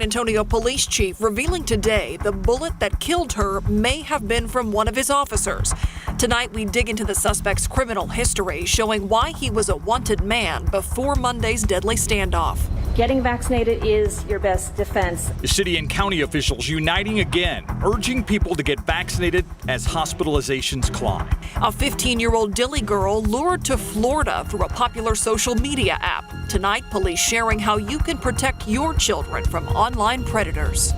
Antonio police chief revealing today the bullet that killed her may have been from one of his officers. Tonight, we dig into the suspect's criminal history, showing why he was a wanted man before Monday's deadly standoff. Getting vaccinated is your best defense. City and county officials uniting again, urging people to get vaccinated as hospitalizations climb. A 15-year-old Dilley girl lured to Florida through a popular social media app. Tonight, police sharing how you can protect your children from online predators.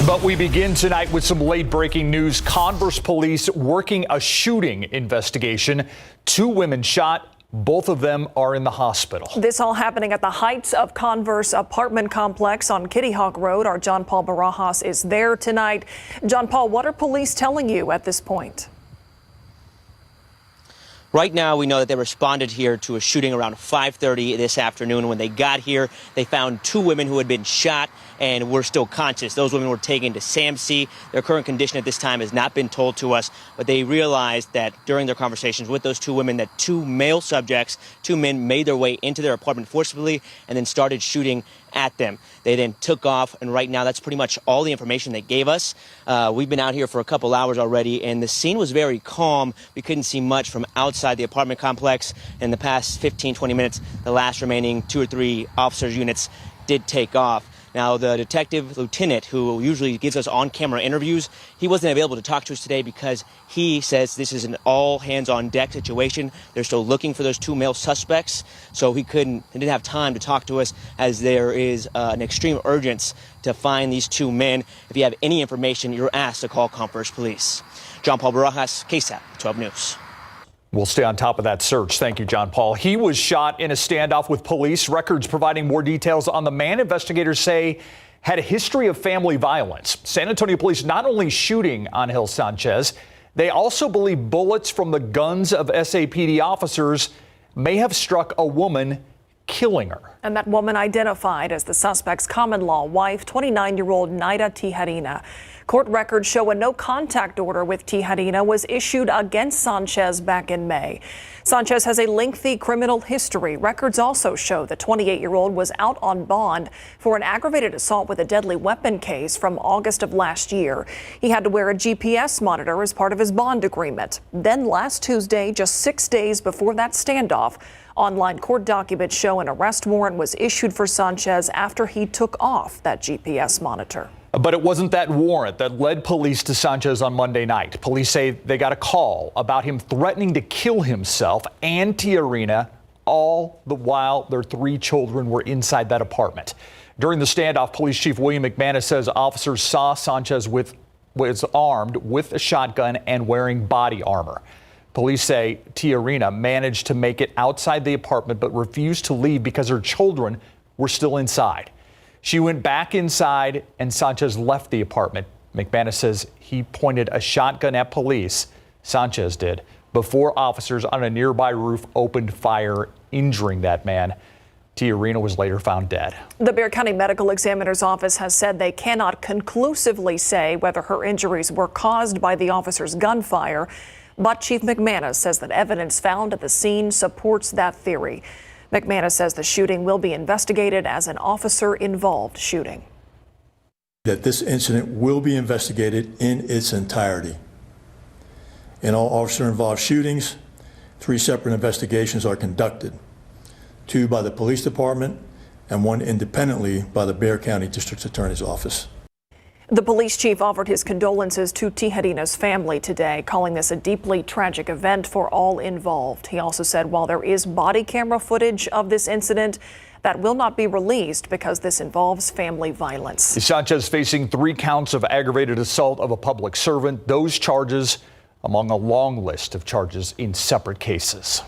But we begin tonight with some late-breaking news. Converse police working a shooting investigation. 2 women shot. Both of them are in the hospital. This all happening at the Heights of Converse apartment complex on Kitty Hawk Road. Our John Paul Barajas is there tonight. John Paul, what are police telling you at this point? Right now, we know that they responded here to a shooting around 5:30 this afternoon. When they got here, they found 2 women who had been shot and were still conscious. Those women were taken to SAMC. Their current condition at this time has not been told to us, but they realized that during their conversations with those 2 women that 2 male subjects, 2 men, made their way into their apartment forcibly and then started shooting at them. They then took off, and right now that's pretty much all the information they gave us. We've been out here for a couple hours already, and the scene was very calm. We couldn't see much from outside the apartment complex. In the past 15, 20 minutes, the last remaining 2 or 3 officers' units did take off. Now, the detective lieutenant who usually gives us on-camera interviews, he wasn't available to talk to us today because he says this is an all-hands-on-deck situation. They're still looking for those 2 male suspects, so he didn't have time to talk to us as there is an extreme urgency to find these 2 men. If you have any information, you're asked to call Converse Police. John Paul Barajas, KSAT 12 News. We'll stay on top of that search. Thank you, John Paul. He was shot in a standoff with police. Records providing more details on the man investigators say had a history of family violence. San Antonio police not only shooting Angel Sanchez, they also believe bullets from the guns of SAPD officers may have struck a woman, killing her. And that woman identified as the suspect's common-law wife, 29-year-old Naida Tijerina. Court records show a no-contact order with Tijerina was issued against Sanchez back in May. Sanchez has a lengthy criminal history. Records also show the 28-year-old was out on bond for an aggravated assault with a deadly weapon case from August of last year. He had to wear a GPS monitor as part of his bond agreement. Then last Tuesday, just 6 days before that standoff, online court documents show an arrest warrant was issued for Sanchez after he took off that GPS monitor. But it wasn't that warrant that led police to Sanchez on Monday night. Police say they got a call about him threatening to kill himself and Tijerina, all the while their 3 children were inside that apartment. During the standoff, Police Chief William McManus says officers saw Sanchez was armed with a shotgun and wearing body armor. Police say Tijerina managed to make it outside the apartment but refused to leave because her children were still inside. She went back inside and Sanchez left the apartment. McManus says he pointed a shotgun at police, Sanchez did, before officers on a nearby roof opened fire, injuring that man. Tijerina was later found dead. The Bexar County Medical Examiner's Office has said they cannot conclusively say whether her injuries were caused by the officer's gunfire, but Chief McManus says that evidence found at the scene supports that theory. McManus says the shooting will be investigated as an officer-involved shooting. That this incident will be investigated in its entirety. In all officer-involved shootings, 3 separate investigations are conducted, 2 by the police department and 1 independently by the Bexar County District Attorney's Office. The police chief offered his condolences to Tijerina's family today, calling this a deeply tragic event for all involved. He also said while there is body camera footage of this incident, that will not be released because this involves family violence. Sanchez facing 3 counts of aggravated assault of a public servant. Those charges among a long list of charges in separate cases.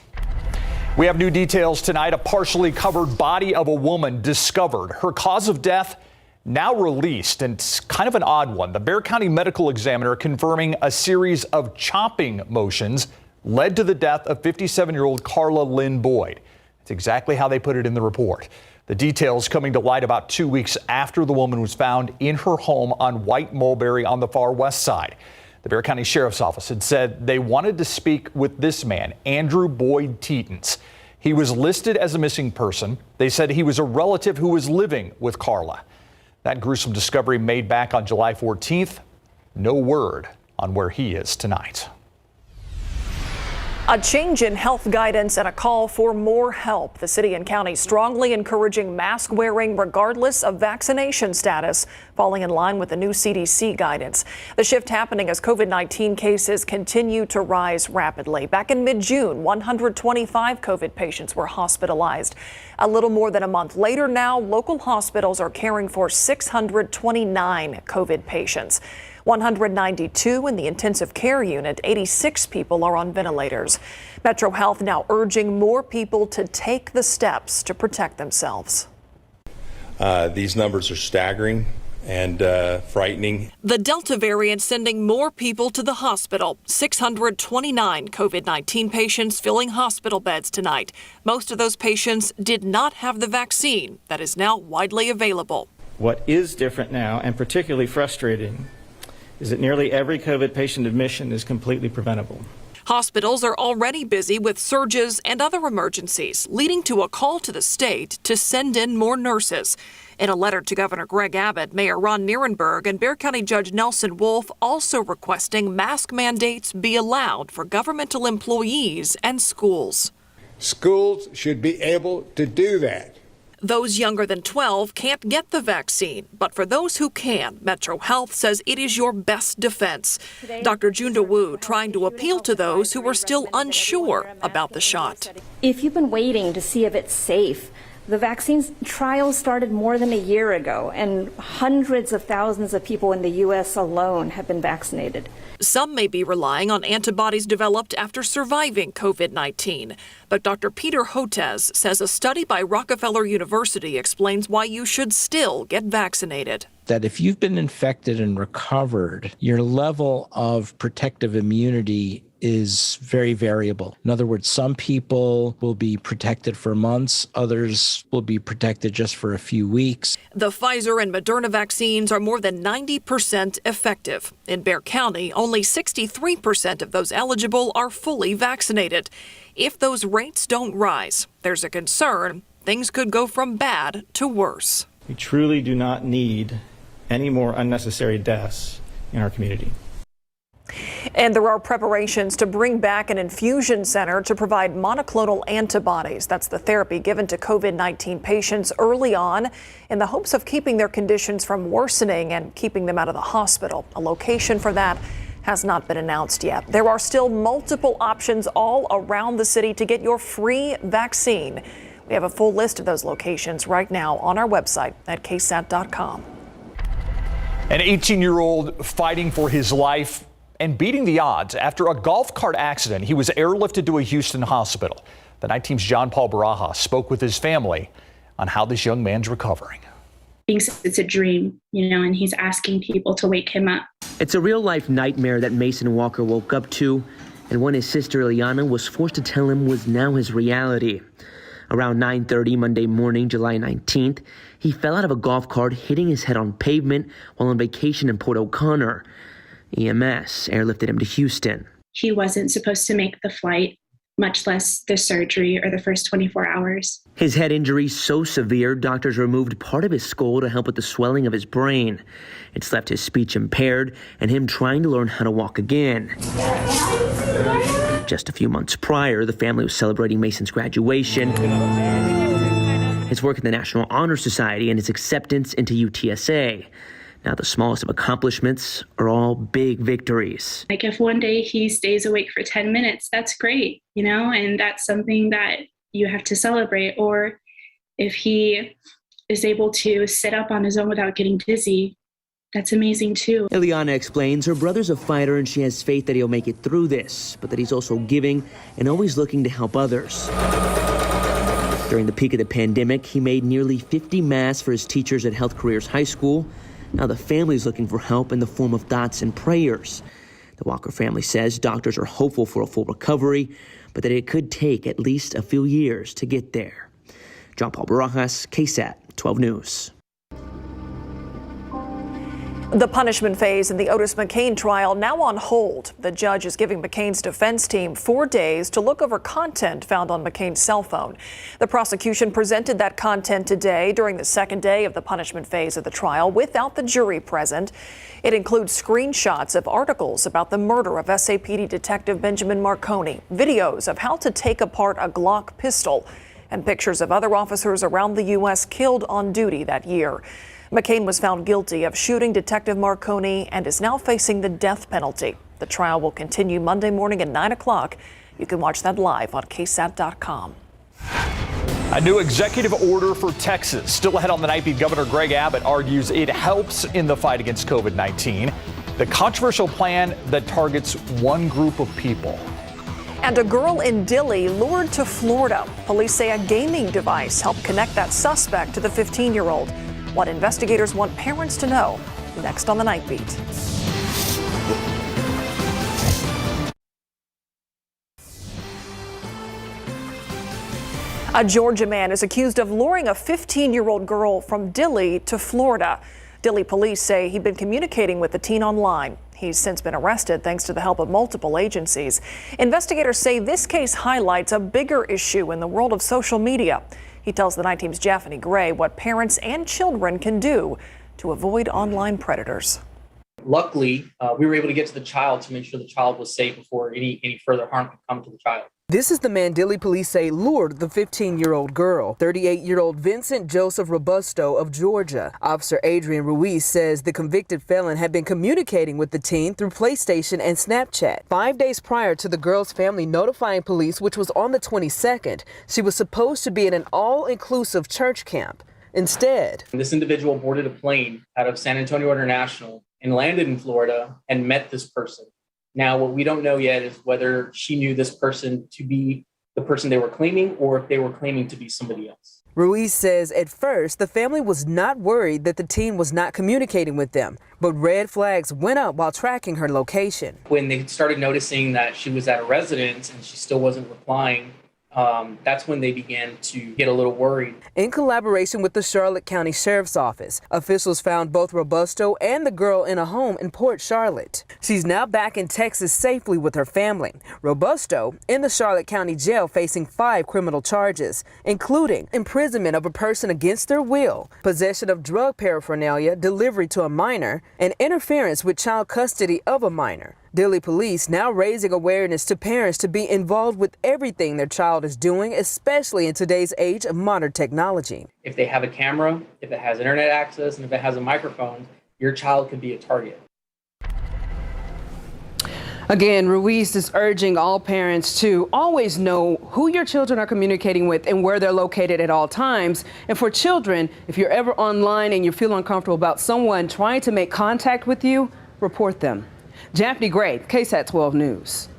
We have new details tonight. A partially covered body of a woman discovered. Her cause of death now released, and it's kind of an odd one. The Bexar County Medical Examiner confirming a series of chopping motions led to the death of 57-year-old Carla Lynn Boyd. That's exactly how they put it in the report. The details coming to light about 2 weeks after the woman was found in her home on White Mulberry on the far west side. The Bexar County Sheriff's Office had said they wanted to speak with this man, Andrew Boyd Teetons. He was listed as a missing person. They said he was a relative who was living with Carla. That gruesome discovery made back on July 14th. No word on where he is tonight. A change in health guidance and a call for more help. The city and county strongly encouraging mask wearing regardless of vaccination status, falling in line with the new CDC guidance. The shift happening as COVID-19 cases continue to rise rapidly. Back in mid-June, 125 COVID patients were hospitalized. A little more than a month later now, local hospitals are caring for 629 COVID patients. 192 in the intensive care unit, 86 people are on ventilators. Metro Health now urging more people to take the steps to protect themselves. These numbers are staggering and frightening. The Delta variant sending more people to the hospital. 629 COVID-19 patients filling hospital beds tonight. Most of those patients did not have the vaccine that is now widely available. What is different now, and particularly frustrating, is that nearly every COVID patient admission is completely preventable. Hospitals are already busy with surges and other emergencies, leading to a call to the state to send in more nurses. In a letter to Governor Greg Abbott, Mayor Ron Nierenberg and Bexar County Judge Nelson Wolff also requesting mask mandates be allowed for governmental employees and schools. Schools should be able to do that. Those younger than 12 can't get the vaccine, but for those who can, Metro Health says it is your best defense. Dr. Junda Wu trying to appeal to those who are still unsure about the shot. If you've been waiting to see if it's safe, the vaccine trials started more than a year ago, and hundreds of thousands of people in the U.S. alone have been vaccinated. Some may be relying on antibodies developed after surviving COVID-19. But Dr. Peter Hotez says a study by Rockefeller University explains why you should still get vaccinated. That if you've been infected and recovered, your level of protective immunity is very variable. In other words, some people will be protected for months, others will be protected just for a few weeks. The Pfizer and Moderna vaccines are more than 90% effective. In Bexar County, only 63% of those eligible are fully vaccinated. If those rates don't rise, there's a concern things could go from bad to worse. We truly do not need any more unnecessary deaths in our community. And there are preparations to bring back an infusion center to provide monoclonal antibodies. That's the therapy given to COVID-19 patients early on in the hopes of keeping their conditions from worsening and keeping them out of the hospital. A location for that has not been announced yet. There are still multiple options all around the city to get your free vaccine. We have a full list of those locations right now on our website at KSAT.com. An 18-year-old fighting for his life and beating the odds after a golf cart accident. He was airlifted to a Houston hospital. The Night Team's John Paul Barajas spoke with his family on how this young man's recovering. He thinks it's a dream, and he's asking people to wake him up. It's a real-life nightmare that Mason Walker woke up to, and one his sister Ileana was forced to tell him was now his reality. Around 9:30 Monday morning, July 19th, he fell out of a golf cart, hitting his head on pavement while on vacation in Port O'Connor. EMS airlifted him to Houston. He wasn't supposed to make the flight, much less the surgery or the first 24 hours. His head injury so severe, doctors removed part of his skull to help with the swelling of his brain. It's left his speech impaired and him trying to learn how to walk again. Just a few months prior, the family was celebrating Mason's graduation, his work in the National Honor Society, and his acceptance into UTSA. Now, the smallest of accomplishments are all big victories. Like, if one day he stays awake for 10 minutes, that's great, and that's something that you have to celebrate. Or if he is able to sit up on his own without getting dizzy, that's amazing too. Ileana explains her brother's a fighter and she has faith that he'll make it through this, but that he's also giving and always looking to help others. During the peak of the pandemic, he made nearly 50 masks for his teachers at Health Careers High School. Now the family's looking for help in the form of thoughts and prayers. The Walker family says doctors are hopeful for a full recovery, but that it could take at least a few years to get there. John Paul Barajas, KSAT 12 News. The punishment phase in the OTIS MCCAIN trial now on hold. The judge is giving McCain's defense team 4 days to look over content found on McCain's cell phone. The prosecution presented that content today during the second day of the punishment phase of the trial without the jury present. It includes screenshots of articles about the murder of SAPD Detective Benjamin Marconi, videos of how to take apart a Glock pistol, and pictures of other officers around the U.S. killed on duty that year. McCain was found guilty of shooting Detective Marconi and is now facing the death penalty. The trial will continue Monday morning at 9 o'clock. You can watch that live on KSAT.com. A new executive order for Texas. Still ahead on the Nightbeat, Governor Greg Abbott argues it helps in the fight against COVID-19. The controversial plan that targets one group of people. And a girl in Dilley lured to Florida. Police say a gaming device helped connect that suspect to the 15-year-old. What investigators want parents to know. Next on the Nightbeat. A Georgia man is accused of luring a 15-year-old girl from Dilley to Florida. Dilley police say he'd been communicating with the teen online. He's since been arrested thanks to the help of multiple agencies. Investigators say this case highlights a bigger issue in the world of social media. He tells the Night Team's Japhanie Gray what parents and children can do to avoid online predators. Luckily, we were able to get to the child to make sure the child was safe before any further harm could come to the child. This is the man Dilley police say lured the 15-year-old girl, 38-year-old Vincent Joseph Robusto of Georgia. Officer Adrian Ruiz says the convicted felon had been communicating with the teen through PlayStation and Snapchat. 5 days prior to the girl's family notifying police, which was on the 22nd, she was supposed to be in an all-inclusive church camp. Instead, this individual boarded a plane out of San Antonio International and landed in Florida and met this person. Now, what we don't know yet is whether she knew this person to be the person they were claiming or if they were claiming to be somebody else. Ruiz says at first the family was not worried that the teen was not communicating with them, but red flags went up while tracking her location. When they started noticing that she was at a residence and she still wasn't replying, that's when they began to get a little worried. In collaboration with the Charlotte County Sheriff's Office, officials found both Robusto and the girl in a home in Port Charlotte. She's now back in Texas safely with her family. Robusto in the Charlotte County Jail facing 5 criminal charges, including imprisonment of a person against their will, possession of drug paraphernalia, delivery to a minor, and interference with child custody of a minor. Dilley police now raising awareness to parents to be involved with everything their child is doing, especially in today's age of modern technology. If they have a camera, if it has internet access, and if it has a microphone, your child could be a target. Again, Ruiz is urging all parents to always know who your children are communicating with and where they're located at all times. And for children, if you're ever online and you feel uncomfortable about someone trying to make contact with you, report them. Japhanie Gray, KSAT 12 News.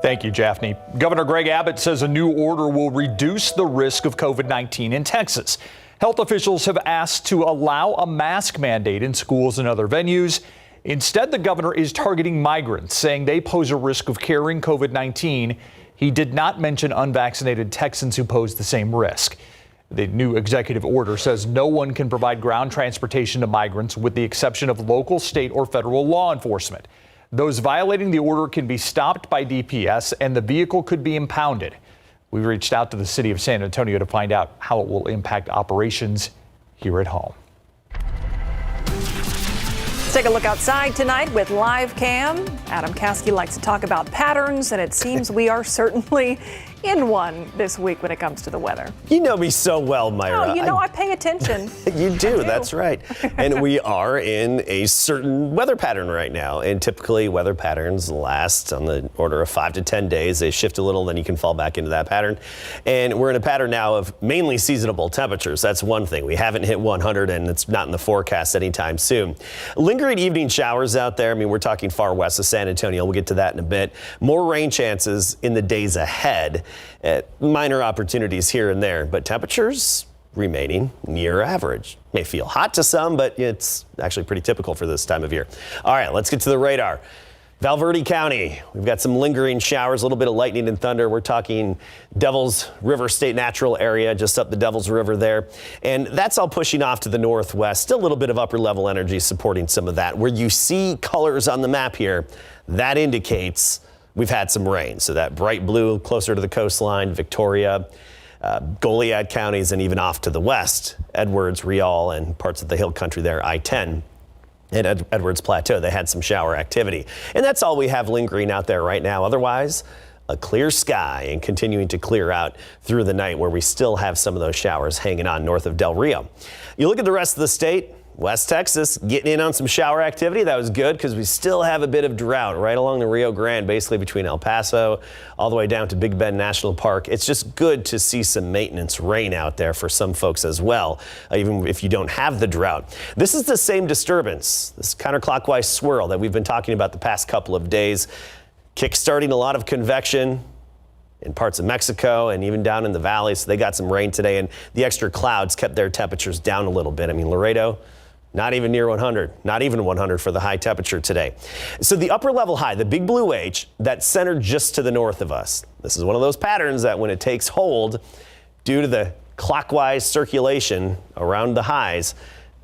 Thank you, Japhanie. Governor Greg Abbott says a new order will reduce the risk of COVID-19 in Texas. Health officials have asked to allow a mask mandate in schools and other venues. Instead, the governor is targeting migrants, saying they pose a risk of carrying COVID-19. He did not mention unvaccinated Texans who pose the same risk. The new executive order says no one can provide ground transportation to migrants with the exception of local, state, or federal law enforcement. Those violating the order can be stopped by DPS and the vehicle could be impounded. We reached out to the city of San Antonio to find out how it will impact operations here at home. Let's take a look outside tonight with Live Cam. Adam Caskey likes to talk about patterns, and it seems we are certainly in one this week when it comes to the weather. You know me so well, Myra. Oh, you know I pay attention. You do, that's right. And we are in a certain weather pattern right now. And typically weather patterns last on the order of 5 to 10 days. They shift a little, then you can fall back into that pattern. And we're in a pattern now of mainly seasonable temperatures. That's one thing. We haven't hit 100 and it's not in the forecast anytime soon. Lingering evening showers out there. I mean, we're talking far west of San Antonio. We'll get to that in a bit. More rain chances in the days ahead. Minor opportunities here and there, but temperatures remaining near average. May feel hot to some, but it's actually pretty typical for this time of year. All right, let's get to the radar. Val Verde County, we've got some lingering showers, a little bit of lightning and thunder. We're talking Devil's River State Natural Area, just up the Devil's River there. And that's all pushing off to the northwest. Still a little bit of upper level energy supporting some of that. Where you see colors on the map here, that indicates we've had some rain. So that bright blue closer to the coastline, Victoria, Goliad counties, and even off to the west, Edwards, Rial, and parts of the hill country there, I-10. And Edwards Plateau, they had some shower activity. And that's all we have lingering out there right now. Otherwise, a clear sky and continuing to clear out through the night, where we still have some of those showers hanging on north of Del Rio. You look at the rest of the state, West Texas getting in on some shower activity. That was good because we still have a bit of drought right along the Rio Grande, basically between El Paso all the way down to Big Bend National Park. It's just good to see some maintenance rain out there for some folks as well, even if you don't have the drought. This is the same disturbance, this counterclockwise swirl that we've been talking about the past couple of days, kickstarting a lot of convection in parts of Mexico and even down in the valley. So they got some rain today, and the extra clouds kept their temperatures down a little bit. I mean, Laredo, not even near 100, not even 100 for the high temperature today. So the upper level high, the big blue H, that's centered just to the north of us. This is one of those patterns that when it takes hold, due to the clockwise circulation around the highs,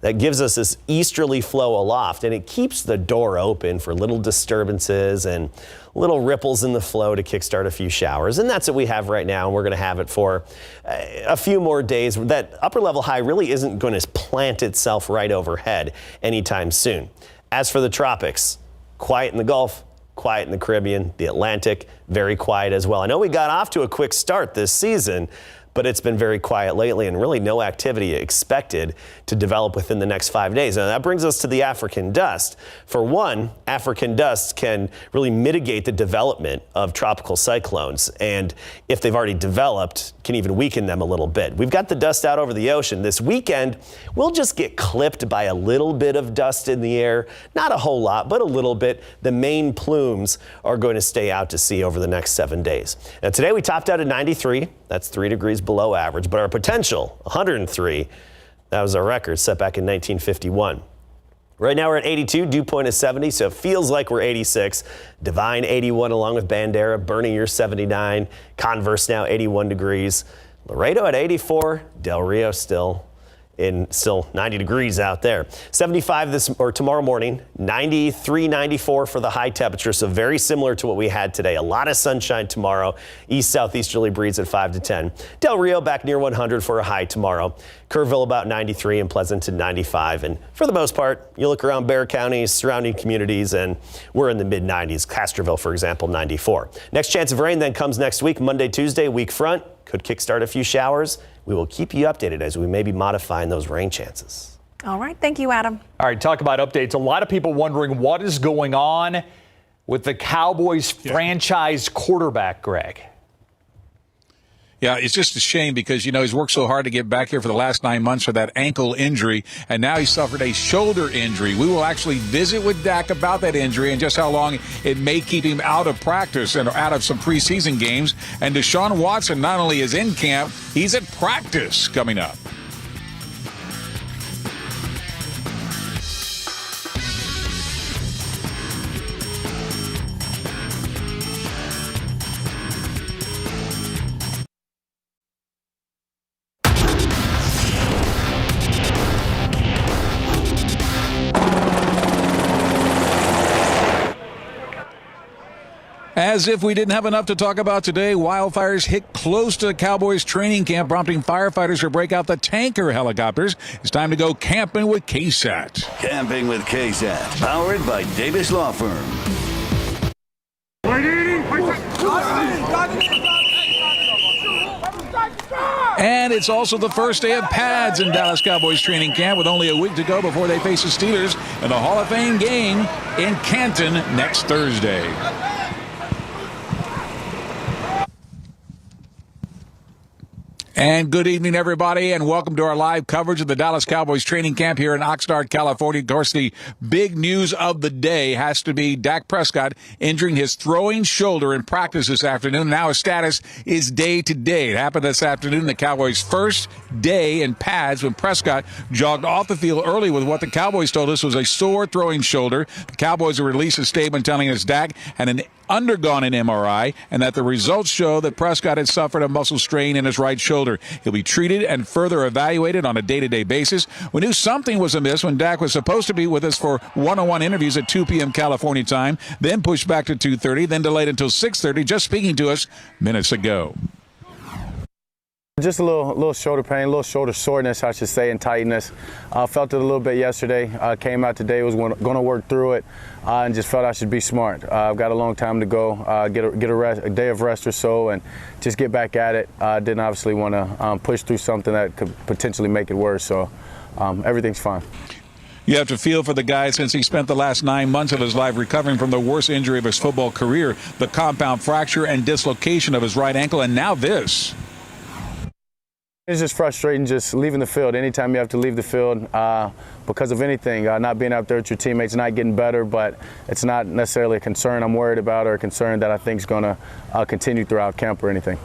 that gives us this easterly flow aloft, and it keeps the door open for little disturbances and little ripples in the flow to kickstart a few showers. And that's what we have right now, and we're going to have it for a few more days. That upper level high really isn't going to plant itself right overhead anytime soon. As for the tropics, quiet in the Gulf, quiet in the Caribbean, the Atlantic, very quiet as well. I know we got off to a quick start this season, but it's been very quiet lately and really no activity expected to develop within the next 5 days. Now that brings us to the African dust. For one, African dust can really mitigate the development of tropical cyclones, and if they've already developed, can even weaken them a little bit. We've got the dust out over the ocean. This weekend, we'll just get clipped by a little bit of dust in the air. Not a whole lot, but a little bit. The main plumes are going to stay out to sea over the next 7 days. Now today we topped out at 93. That's 3 degrees below average, but our potential, 103, that was our record set back in 1951. Right now we're at 82, dew point is 70, so it feels like we're 86. Divine 81 along with Bandera, Bernier 79, Converse now 81 degrees. Laredo at 84, Del Rio still 90 degrees out there. 75 tomorrow morning, 93, 94 for the high temperature, so very similar to what we had today. A lot of sunshine tomorrow. East-southeasterly breeze at 5 to 10. Del Rio back near 100 for a high tomorrow. Kerrville about 93 and Pleasanton 95. And for the most part, you look around Bexar County, surrounding communities, and we're in the mid-90s. Castroville, for example, 94. Next chance of rain then comes next week, Monday, Tuesday, week front. Could kickstart a few showers. We will keep you updated as we may be modifying those rain chances. All right. Thank you, Adam. All right. Talk about updates. A lot of people wondering what is going on with the Cowboys franchise quarterback, Greg. Yeah, it's just a shame because, he's worked so hard to get back here for the last 9 months for that ankle injury, and now he suffered a shoulder injury. We will actually visit with Dak about that injury and just how long it may keep him out of practice and out of some preseason games. And Deshaun Watson not only is in camp, he's at practice coming up. As if we didn't have enough to talk about today, wildfires hit close to the Cowboys training camp, prompting firefighters to break out the tanker helicopters. It's time to go camping with KSAT. Camping with KSAT, powered by Davis Law Firm. And it's also the first day of pads in Dallas Cowboys training camp, with only a week to go before they face the Steelers in the Hall of Fame game in Canton next Thursday. And good evening, everybody, and welcome to our live coverage of the Dallas Cowboys training camp here in Oxnard, California. Of course, the big news of the day has to be Dak Prescott injuring his throwing shoulder in practice this afternoon. Now his status is day-to-day. It happened this afternoon, the Cowboys' first day in pads when Prescott jogged off the field early with what the Cowboys told us was a sore throwing shoulder. The Cowboys released a statement telling us Dak had undergone an MRI and that the results show that Prescott had suffered a muscle strain in his right shoulder. He'll be treated and further evaluated on a day-to-day basis. We knew something was amiss when Dak was supposed to be with us for one-on-one interviews at 2 p.m. California time, then pushed back to 2:30, then delayed until 6:30, just speaking to us minutes ago. Just a little shoulder pain, a little shoulder soreness, I should say, and tightness. Felt it a little bit yesterday. Came out today, was going to work through it, and just felt I should be smart. I've got a long time to go, get a day of rest or so, and just get back at it. Didn't obviously want to push through something that could potentially make it worse, so everything's fine. You have to feel for the guy since he spent the last 9 months of his life recovering from the worst injury of his football career, the compound fracture and dislocation of his right ankle, and now this. It's just frustrating just leaving the field. Anytime you have to leave the field because of anything, not being out there with your teammates, not getting better, but it's not necessarily a concern I'm worried about or a concern that I think is going to continue throughout camp or anything.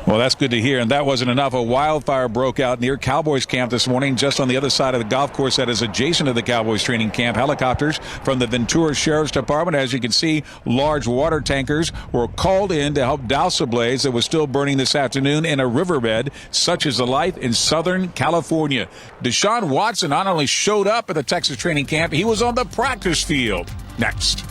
Well, that's good to hear, and that wasn't enough. A wildfire broke out near Cowboys camp this morning, just on the other side of the golf course that is adjacent to the Cowboys training camp. Helicopters from the Ventura Sheriff's Department, as you can see, large water tankers were called in to help douse the blaze that was still burning this afternoon in a riverbed. Such is the life in Southern California. Deshaun Watson not only showed up at the Texas training camp, he was on the practice field. Next.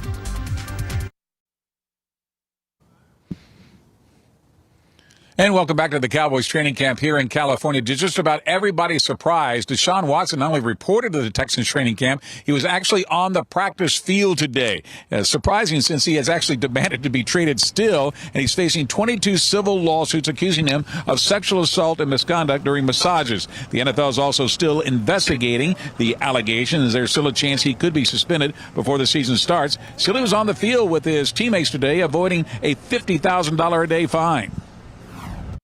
And welcome back to the Cowboys training camp here in California. To just about everybody's surprise, Deshaun Watson not only reported to the Texans training camp, he was actually on the practice field today. Surprising since he has actually demanded to be traded still, and he's facing 22 civil lawsuits accusing him of sexual assault and misconduct during massages. The NFL is also still investigating the allegations. There's still a chance he could be suspended before the season starts. Still, he was on the field with his teammates today, avoiding a $50,000 a day fine.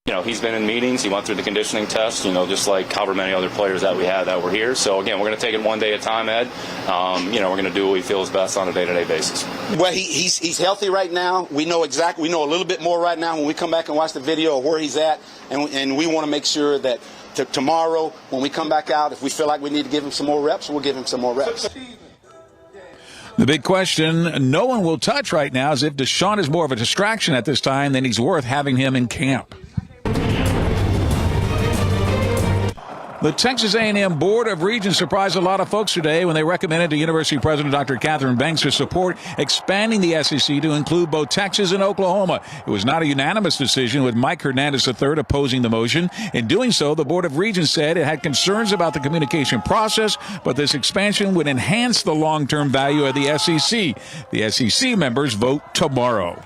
You know, he's been in meetings. He went through the conditioning test, you know, just like however many other players that we had that were here. So, again, we're going to take it one day at a time, Ed. You know, we're going to do what we feel is best on a day-to-day basis. Well, he's healthy right now. We know exactly. We know a little bit more right now when we come back and watch the video of where he's at. And we want to make sure that tomorrow when we come back out, if we feel like we need to give him some more reps, we'll give him some more reps. The big question no one will touch right now is if Deshaun is more of a distraction at this time than he's worth having him in camp. The Texas A&M Board of Regents surprised a lot of folks today when they recommended to University President Dr. Catherine Banks to support expanding the SEC to include both Texas and Oklahoma. It was not a unanimous decision, with Mike Hernandez III opposing the motion. In doing so, the Board of Regents said it had concerns about the communication process, but this expansion would enhance the long-term value of the SEC. The SEC members vote tomorrow.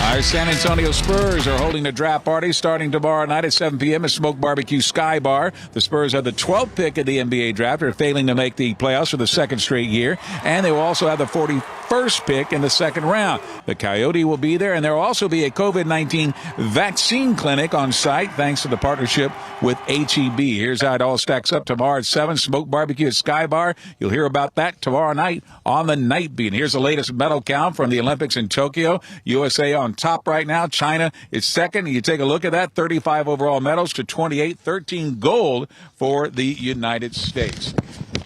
Our San Antonio Spurs are holding a draft party starting tomorrow night at 7 p.m. at Smoke Barbecue Sky Bar. The Spurs have the 12th pick of the NBA draft, are failing to make the playoffs for the second straight year, and they will also have the 41st pick in the second round. The Coyote will be there, and there will also be a COVID-19 vaccine clinic on site thanks to the partnership with HEB. Here's how it all stacks up tomorrow at 7, Smoke Barbecue at Sky Bar. You'll hear about that tomorrow night on the Nightbeat. Here's the latest medal count from the Olympics in Tokyo. USA on top right now. China is second. You take a look at that, 35 overall medals to 28, 13 gold for the United States.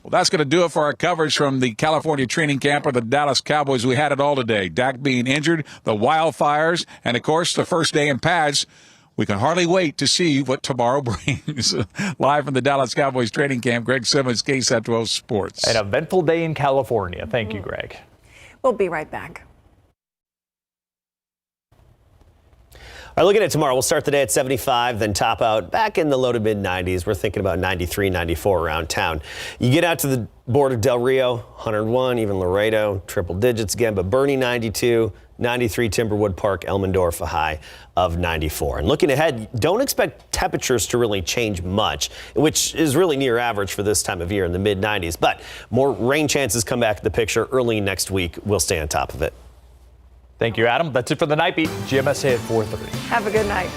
Well, that's going to do it for our coverage from the California training camp of the Dallas Cowboys. We had it all today. Dak being injured, the wildfires, and, of course, the first day in pads. We can hardly wait to see what tomorrow brings. Live from the Dallas Cowboys training camp, Greg Simmons, KSAT 12 Sports. An eventful day in California. Thank you, Greg. We'll be right back. All right, looking at tomorrow, we'll start the day at 75, then top out back in the low to mid-90s. We're thinking about 93, 94 around town. You get out to the border of Del Rio, 101, even Laredo, triple digits again, but Bernie 92, 93 Timberwood Park, Elmendorf, a high of 94. And looking ahead, don't expect temperatures to really change much, which is really near average for this time of year in the mid-90s. But more rain chances come back to the picture early next week. We'll stay on top of it. Thank you, Adam. That's it for the Nightbeat. GMSA at 4:30. Have a good night.